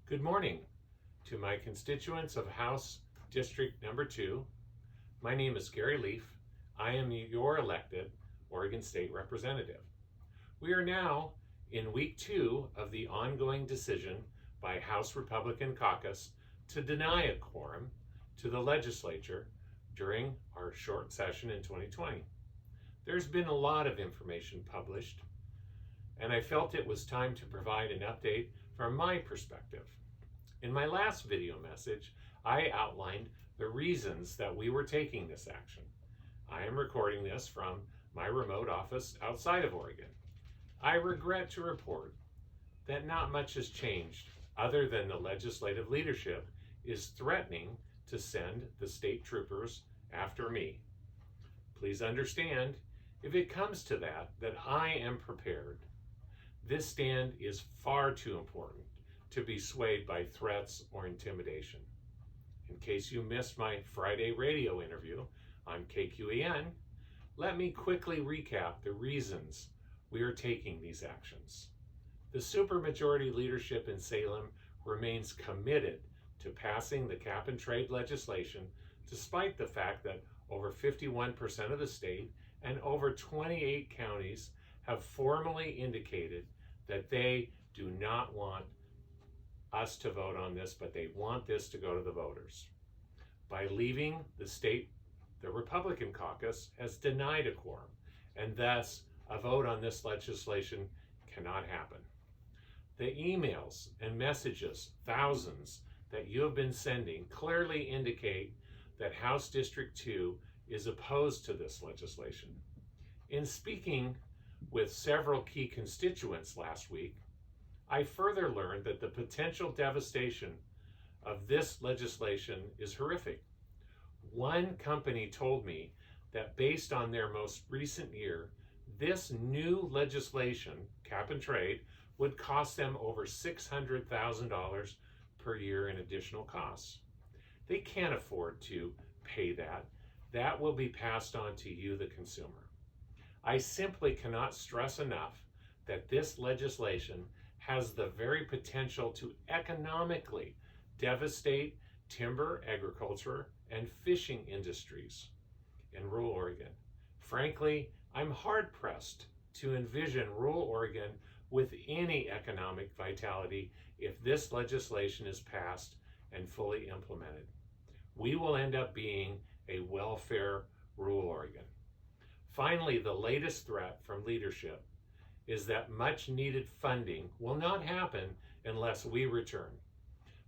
Good morning to my constituents of House District Number 2. My name is Gary Leif. I am your elected Oregon State Representative. We are now in week 2 of the ongoing decision by House Republican Caucus to deny a quorum to the legislature during our short session in 2020. There's been a lot of information published, and I felt it was time to provide an update from my perspective. In my last video message, I outlined the reasons that we were taking this action. I am recording this from my remote office outside of Oregon. I regret to report that not much has changed other than the legislative leadership is threatening to send the state troopers after me. Please understand, if it comes to that I am prepared. This stand is far too important to be swayed by threats or intimidation. In case you missed my Friday radio interview on KQEN, let me quickly recap the reasons we are taking these actions. The supermajority leadership in Salem remains committed to passing the cap and trade legislation, despite the fact that over 51% of the state and over 28 counties have formally indicated that they do not want us to vote on this, but they want this to go to the voters. By leaving the state, the Republican Caucus has denied a quorum, and thus a vote on this legislation cannot happen. The emails and messages, thousands, that you have been sending clearly indicate that House District 2 is opposed to this legislation. In speaking with several key constituents last week, I further learned that the potential devastation of this legislation is horrific. One company told me that based on their most recent year, this new legislation, cap and trade, would cost them over $600,000 per year in additional costs. They can't afford to pay that. That will be passed on to you, the consumer. I simply cannot stress enough that this legislation has the very potential to economically devastate timber, agriculture, and fishing industries in rural Oregon. Frankly, I'm hard-pressed to envision rural Oregon with any economic vitality if this legislation is passed and fully implemented. We will end up being a welfare rural Oregon. Finally, the latest threat from leadership is that much needed funding will not happen unless we return.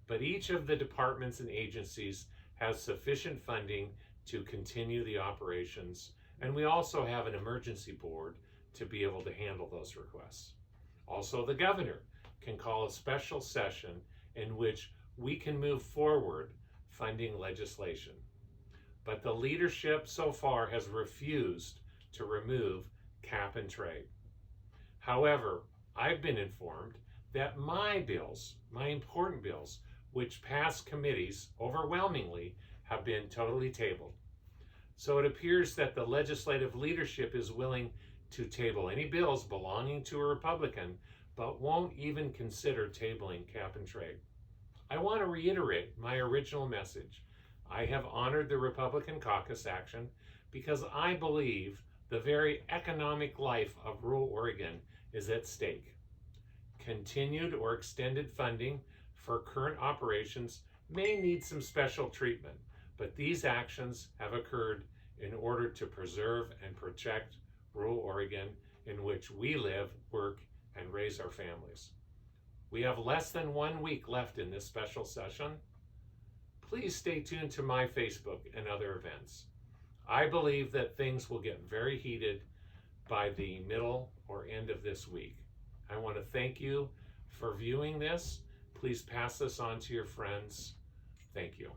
But each of the departments and agencies has sufficient funding to continue the operations, and we also have an emergency board to be able to handle those requests. Also, the governor can call a special session in which we can move forward funding legislation. But the leadership so far has refused to remove cap and trade. However, I've been informed that my bills, my important bills, which pass committees overwhelmingly, have been totally tabled. So it appears that the legislative leadership is willing to table any bills belonging to a Republican, but won't even consider tabling cap and trade. I want to reiterate my original message. I have honored the Republican Caucus action because I believe the very economic life of rural Oregon is at stake. Continued or extended funding for current operations may need some special treatment, but these actions have occurred in order to preserve and protect rural Oregon, in which we live, work, and raise our families. We have less than 1 week left in this special session. Please stay tuned to my Facebook and other events. I believe that things will get very heated by the middle or end of this week. I want to thank you for viewing this. Please pass this on to your friends. Thank you.